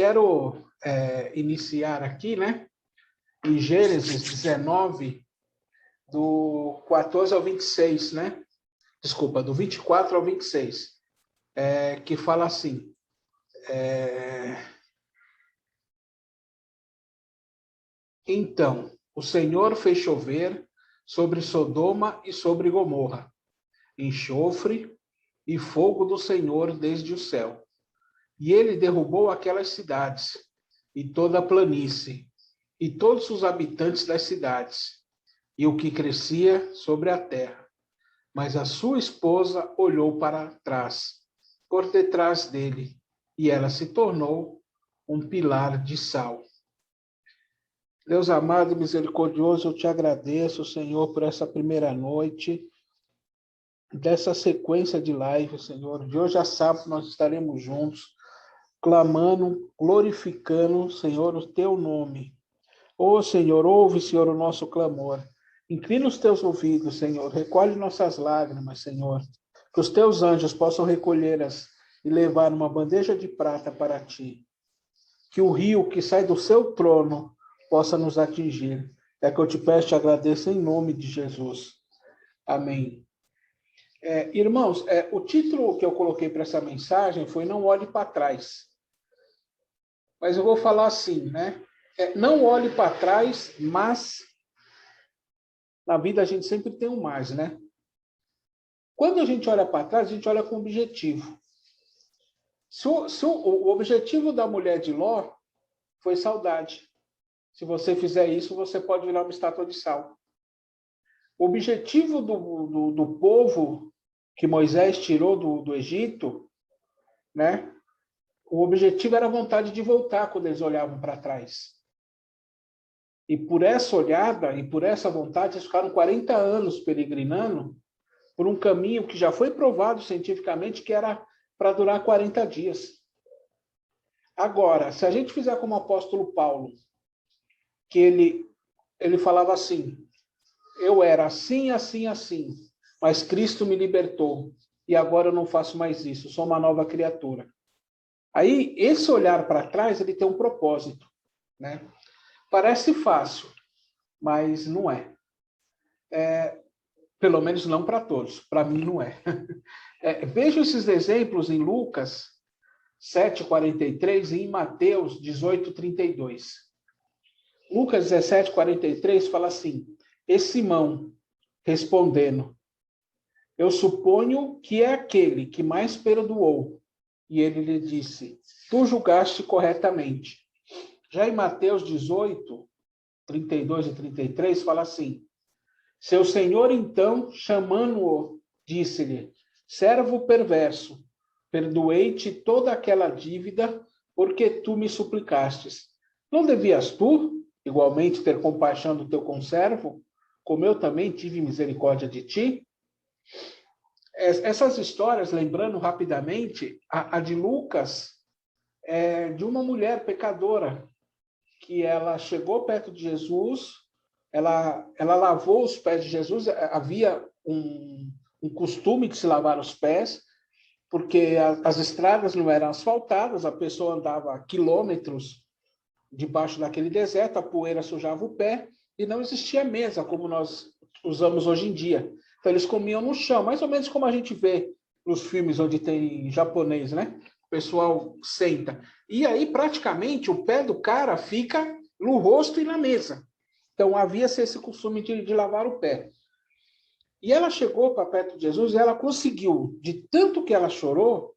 Quero iniciar aqui, né? Em Gênesis 19, do 14 ao 26, né? Desculpa, do 24 ao 26, que fala assim. Então, o Senhor fez chover sobre Sodoma e sobre Gomorra, enxofre e fogo do Senhor desde o céu. E ele derrubou aquelas cidades, e toda a planície, e todos os habitantes das cidades, e o que crescia sobre a terra. Mas a sua esposa olhou para trás, por detrás dele, e ela se tornou um pilar de sal. Deus amado e misericordioso, eu te agradeço, Senhor, por essa primeira noite, dessa sequência de live, Senhor. De hoje a sábado nós estaremos juntos, clamando, glorificando, Senhor, o teu nome. Ô, Senhor, ouve, Senhor, o nosso clamor. Inclina os teus ouvidos, Senhor. Recolhe nossas lágrimas, Senhor. Que os teus anjos possam recolhê-las e levar uma bandeja de prata para ti. Que o rio que sai do seu trono possa nos atingir. É que eu te peço e te agradeço em nome de Jesus. Amém. Irmãos, o título que eu coloquei para essa mensagem foi Não Olhe para Trás. Mas eu vou falar assim, né? Não olhe para trás, mas na vida a gente sempre tem um mais, né? Quando a gente olha para trás, a gente olha com objetivo. O objetivo da mulher de Ló foi saudade. Se você fizer isso, você pode virar uma estátua de sal. O objetivo do povo que Moisés tirou do Egito, né? O objetivo era a vontade de voltar quando eles olhavam para trás. E por essa olhada e por essa vontade, eles ficaram 40 anos peregrinando por um caminho que já foi provado cientificamente que era para durar 40 dias. Agora, se a gente fizer como o apóstolo Paulo, que ele falava assim, eu era assim, assim, assim, mas Cristo me libertou, e agora eu não faço mais isso, sou uma nova criatura. Aí, esse olhar para trás, ele tem um propósito, né? Parece fácil, mas não é. Pelo menos não para todos, para mim não é. Veja esses exemplos em Lucas 7:43 e em Mateus 18:32. Lucas 17:43 fala assim, e Simão, respondendo, eu suponho que é aquele que mais perdoou. E ele lhe disse, tu julgaste corretamente. Já em Mateus 18:32 e 33, fala assim, seu senhor, então, chamando-o, disse-lhe, servo perverso, perdoei-te toda aquela dívida, porque tu me suplicastes. Não devias tu, igualmente, ter compaixão do teu conservo, como eu também tive misericórdia de ti? Essas histórias, lembrando rapidamente, a de Lucas, de uma mulher pecadora, que ela chegou perto de Jesus, ela lavou os pés de Jesus, havia um costume de se lavar os pés, porque as estradas não eram asfaltadas, a pessoa andava quilômetros debaixo daquele deserto, a poeira sujava o pé, e não existia mesa, como nós usamos hoje em dia. Então, eles comiam no chão, mais ou menos como a gente vê nos filmes onde tem japonês, né? O pessoal senta. E aí, praticamente, o pé do cara fica no rosto e na mesa. Então, havia-se esse costume de lavar o pé. E ela chegou para perto de Jesus e ela conseguiu, de tanto que ela chorou,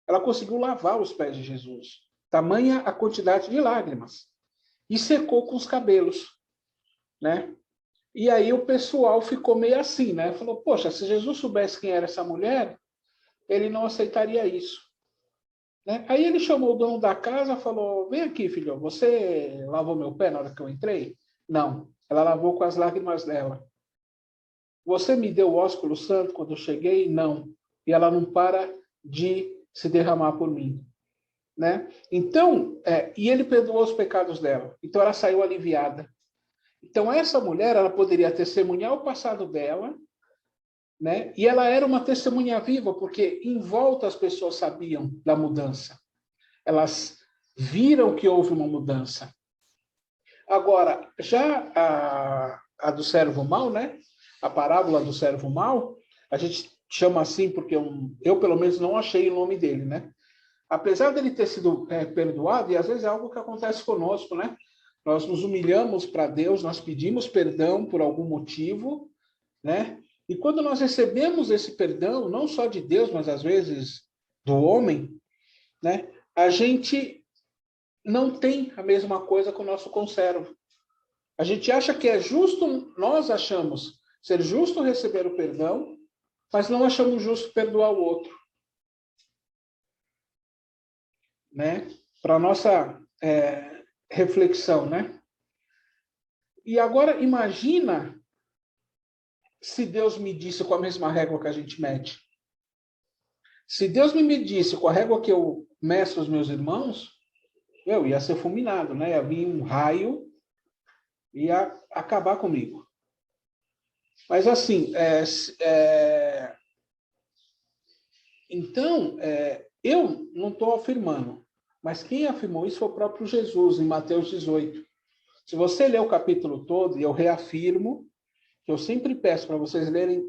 ela conseguiu lavar os pés de Jesus. Tamanha a quantidade de lágrimas. E secou com os cabelos, né? E aí o pessoal ficou meio assim, né? Falou, poxa, se Jesus soubesse quem era essa mulher, ele não aceitaria isso. Né? Aí ele chamou o dono da casa e falou, vem aqui, filho, você lavou meu pé na hora que eu entrei? Não, ela lavou com as lágrimas dela. Você me deu o ósculo santo quando eu cheguei? Não. E ela não para de se derramar por mim. Né? Então, e ele perdoou os pecados dela. Então ela saiu aliviada. Então, essa mulher, ela poderia testemunhar o passado dela, né? E ela era uma testemunha viva, porque em volta as pessoas sabiam da mudança. Elas viram que houve uma mudança. Agora, já a do servo mau, né? A parábola do servo mau, a gente chama assim porque eu pelo menos não achei o nome dele, né? Apesar dele ter sido perdoado, e às vezes é algo que acontece conosco, né? Nós nos humilhamos para Deus, nós pedimos perdão por algum motivo, né? E quando nós recebemos esse perdão, não só de Deus, mas às vezes do homem, né? A gente não tem a mesma coisa com o nosso conservo. A gente acha que é justo, nós achamos ser justo receber o perdão, mas não achamos justo perdoar o outro, né? Para nossa reflexão, né? E agora imagina se Deus me disse com a mesma régua que a gente mede. Se Deus me medisse com a régua que eu meço os meus irmãos, eu ia ser fulminado, né? Ia vir um raio e ia acabar comigo. Mas assim, então, eu não estou afirmando, mas quem afirmou isso foi o próprio Jesus, em Mateus 18. Se você ler o capítulo todo, e eu reafirmo, que eu sempre peço para vocês lerem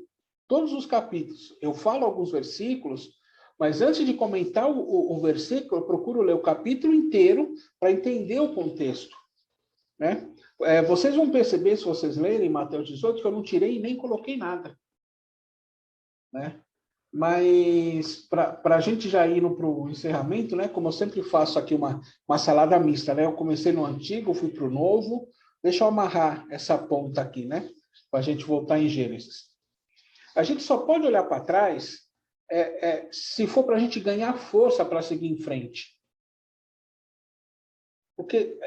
todos os capítulos. Eu falo alguns versículos, mas antes de comentar o versículo, eu procuro ler o capítulo inteiro para entender o contexto, né? Vocês vão perceber, se vocês lerem Mateus 18, que eu não tirei e nem coloquei nada, né? Mas para a gente já ir para o encerramento, né? Como eu sempre faço aqui uma salada mista, né? Eu comecei no antigo, fui para o novo. Deixa eu amarrar essa ponta aqui, né? Para a gente voltar em Gênesis. A gente só pode olhar para trás se for para a gente ganhar força para seguir em frente.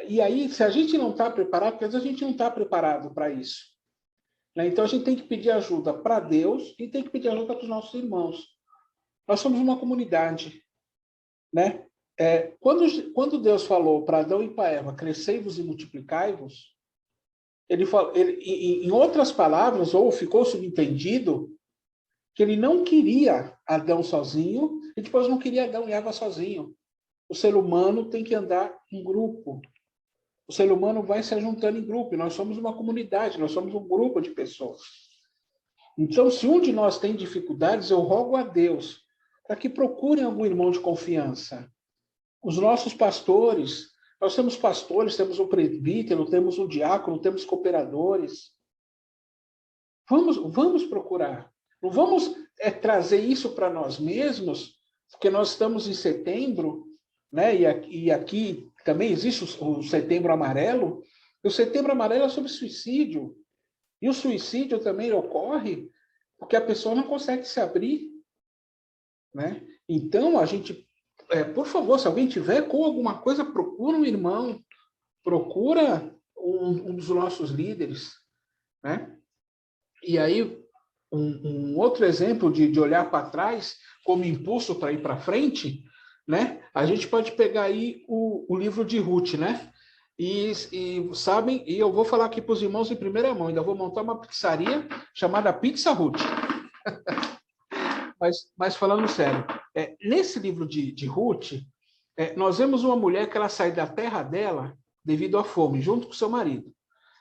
E aí, se a gente não está preparado, porque às vezes a gente não está preparado para isso. Né? Então, a gente tem que pedir ajuda para Deus e tem que pedir ajuda para os nossos irmãos. Nós somos uma comunidade. Né? Quando Deus falou para Adão e para Eva, crescei-vos e multiplicai-vos, em outras palavras, ou ficou subentendido, que ele não queria Adão sozinho e depois não queria Adão e Eva sozinho. O ser humano tem que andar em grupo. O ser humano vai se juntando em grupo. E nós somos uma comunidade, nós somos um grupo de pessoas. Então, se um de nós tem dificuldades, eu rogo a Deus para que procurem algum irmão de confiança. Os nossos pastores, nós temos pastores, temos um presbítero, temos um diácono, temos cooperadores. Vamos procurar. Não vamos trazer isso para nós mesmos, porque nós estamos em setembro, né? E aqui também existe o Setembro Amarelo. E o Setembro Amarelo é sobre suicídio. E o suicídio também ocorre porque a pessoa não consegue se abrir, né? Então, a gente, por favor, se alguém tiver com alguma coisa, procura um irmão, procura um dos nossos líderes, né? E aí, um outro exemplo de olhar para trás como impulso para ir para frente, né? A gente pode pegar aí o livro de Ruth, né? E sabem, e eu vou falar aqui para os irmãos em primeira mão, ainda vou montar uma pizzaria chamada Pizza Ruth. mas falando sério, nesse livro de Ruth, nós vemos uma mulher que ela sai da terra dela devido à fome, junto com seu marido.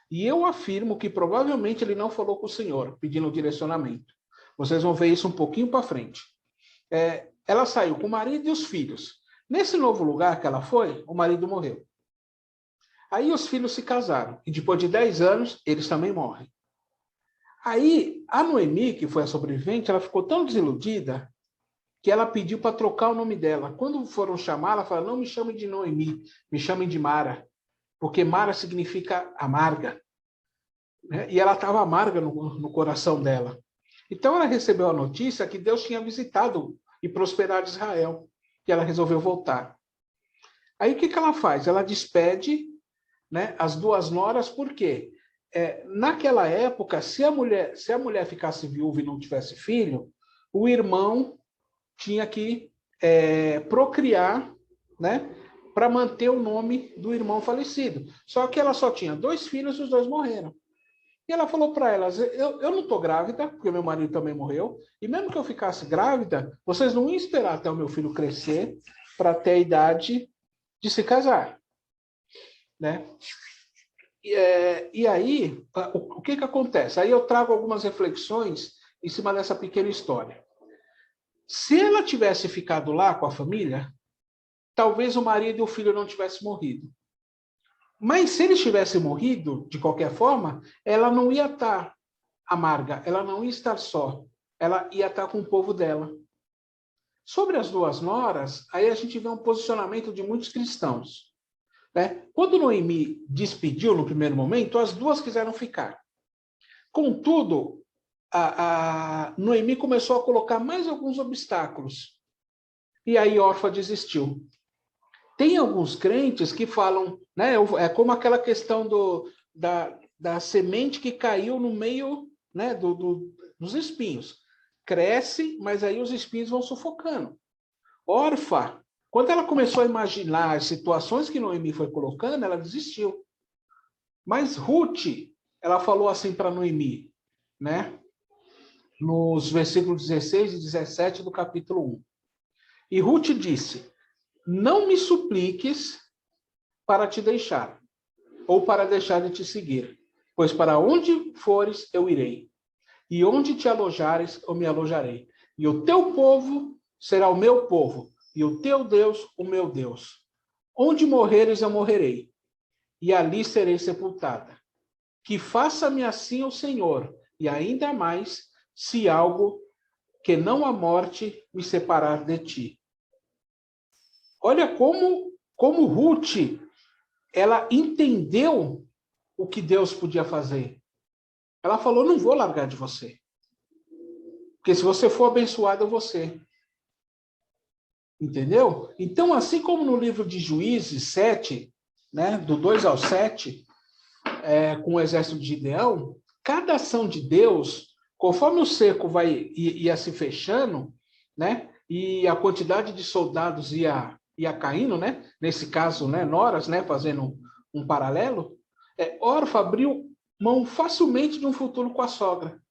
E eu afirmo que provavelmente ele não falou com o Senhor, pedindo direcionamento. Vocês vão ver isso um pouquinho para frente. Ela saiu com o marido e os filhos. Nesse novo lugar que ela foi, o marido morreu. Aí os filhos se casaram. E depois de 10 anos, eles também morrem. Aí a Noemi, que foi a sobrevivente, ela ficou tão desiludida que ela pediu para trocar o nome dela. Quando foram chamar, ela falou, não me chamem de Noemi, me chamem de Mara. Porque Mara significa amarga. Né? E ela estava amarga no coração dela. Então ela recebeu a notícia que Deus tinha visitado e prosperado Israel. E ela resolveu voltar. Aí o que ela faz? Ela despede, né, as duas noras, por quê? Naquela época, se a mulher ficasse viúva e não tivesse filho, o irmão tinha que procriar, né, para manter o nome do irmão falecido. Só que ela só tinha 2 filhos e os 2 morreram. E ela falou para elas, eu não estou grávida, porque meu marido também morreu, e mesmo que eu ficasse grávida, vocês não iam esperar até o meu filho crescer para ter a idade de se casar, né? E aí, o que acontece? Aí eu trago algumas reflexões em cima dessa pequena história. Se ela tivesse ficado lá com a família, talvez o marido e o filho não tivessem morrido. Mas se eles tivessem morrido, de qualquer forma, ela não ia estar amarga, ela não ia estar só, ela ia estar com o povo dela. Sobre as duas noras, aí a gente vê um posicionamento de muitos cristãos. Né? Quando Noemi despediu no primeiro momento, as duas quiseram ficar. Contudo, a Noemi começou a colocar mais alguns obstáculos. E aí Orfa desistiu. Tem alguns crentes que falam, né, é como aquela questão da semente que caiu no meio, né, dos espinhos. Cresce, mas aí os espinhos vão sufocando. Orfa, quando ela começou a imaginar as situações que Noemi foi colocando, ela desistiu. Mas Ruth, ela falou assim para Noemi, né? Nos versículos 16 e 17 do capítulo 1. E Ruth disse: não me supliques para te deixar, ou para deixar de te seguir, pois para onde fores eu irei, e onde te alojares eu me alojarei, e o teu povo será o meu povo, e o teu Deus o meu Deus. Onde morreres eu morrerei, e ali serei sepultada. Que faça-me assim o Senhor, e ainda mais, se algo que não a morte me separar de ti. Olha como Ruth, ela entendeu o que Deus podia fazer. Ela falou, não vou largar de você. Porque se você for abençoado, eu vou ser. Entendeu? Então, assim como no livro de Juízes 7, né, do 2 ao 7, com o exército de Gideão, cada ação de Deus, conforme o cerco ia se fechando, né, e a quantidade de soldados ia caindo, né, nesse caso, né, Noras, né, fazendo um paralelo, Orfa abriu mão facilmente de um futuro com a sogra,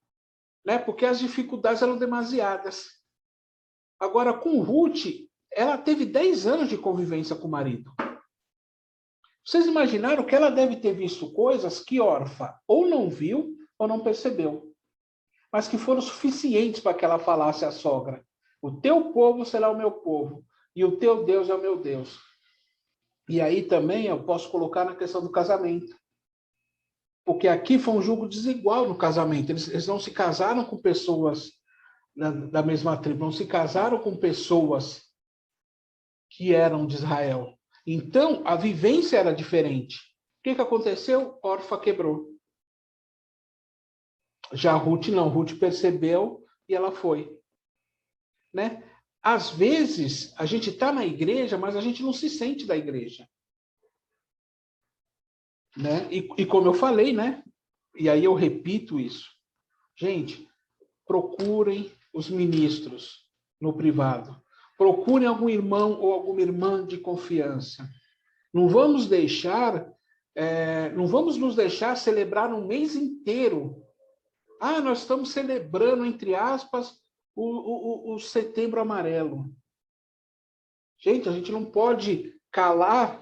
né, porque as dificuldades eram demasiadas. Agora, com Ruth, ela teve 10 anos de convivência com o marido. Vocês imaginaram que ela deve ter visto coisas que Orfa ou não viu ou não percebeu, mas que foram suficientes para que ela falasse à sogra: o teu povo será o meu povo e o teu Deus é o meu Deus. E aí também eu posso colocar na questão do casamento. Porque aqui foi um julgo desigual no casamento. Eles não se casaram com pessoas da mesma tribo, não se casaram com pessoas que eram de Israel. Então, a vivência era diferente. O que aconteceu? Orfa quebrou. Já Ruth não. Ruth percebeu e ela foi. Né? Às vezes, a gente está na igreja, mas a gente não se sente da igreja. Né? E como eu falei, né? E aí eu repito isso. Gente, procurem os ministros no privado. Procurem algum irmão ou alguma irmã de confiança. Não vamos nos deixar celebrar um mês inteiro. Ah, nós estamos celebrando, entre aspas, o Setembro Amarelo. Gente, a gente não pode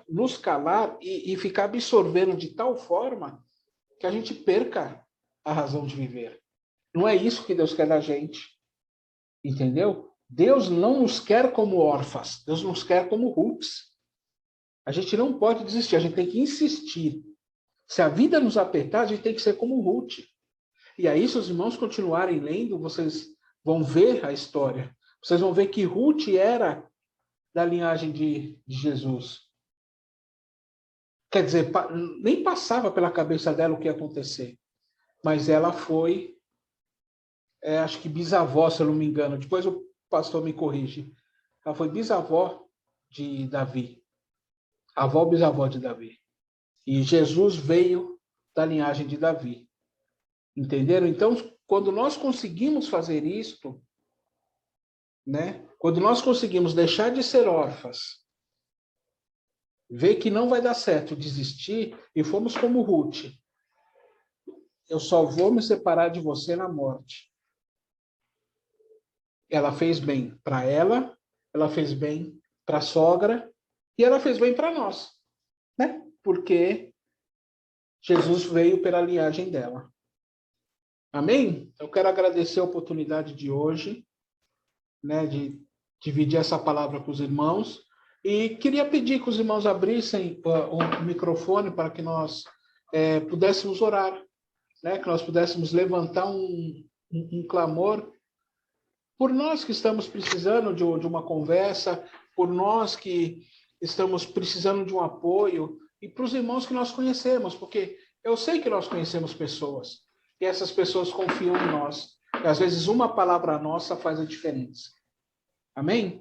nos calar e ficar absorvendo de tal forma que a gente perca a razão de viver. Não é isso que Deus quer da gente. Entendeu? Deus não nos quer como órfãos. Deus nos quer como Ruths. A gente não pode desistir, a gente tem que insistir. Se a vida nos apertar, a gente tem que ser como Ruth. E aí, se os irmãos continuarem lendo, vocês vão ver a história. Vocês vão ver que Ruth era da linhagem de Jesus. Quer dizer, nem passava pela cabeça dela o que ia acontecer. Mas ela foi, acho que bisavó, se eu não me engano. Depois o pastor me corrige. Ela foi bisavó de Davi. Avó bisavó de Davi. E Jesus veio da linhagem de Davi. Entenderam? Então, quando nós conseguimos fazer isto, né? Quando nós conseguimos deixar de ser órfãs, ver que não vai dar certo, desistir, e fomos como Ruth. Eu só vou me separar de você na morte. Ela fez bem para ela fez bem para a sogra E ela fez bem para nós, né? Porque Jesus veio pela linhagem dela. Amém? Eu quero agradecer a oportunidade de hoje, né, de dividir essa palavra com os irmãos. E queria pedir que os irmãos abrissem o microfone para que nós pudéssemos orar, né, que nós pudéssemos levantar um clamor por nós que estamos precisando de uma conversa, por nós que estamos precisando de um apoio, e para os irmãos que nós conhecemos, porque eu sei que nós conhecemos pessoas, e essas pessoas confiam em nós. E às vezes uma palavra nossa faz a diferença. Amém?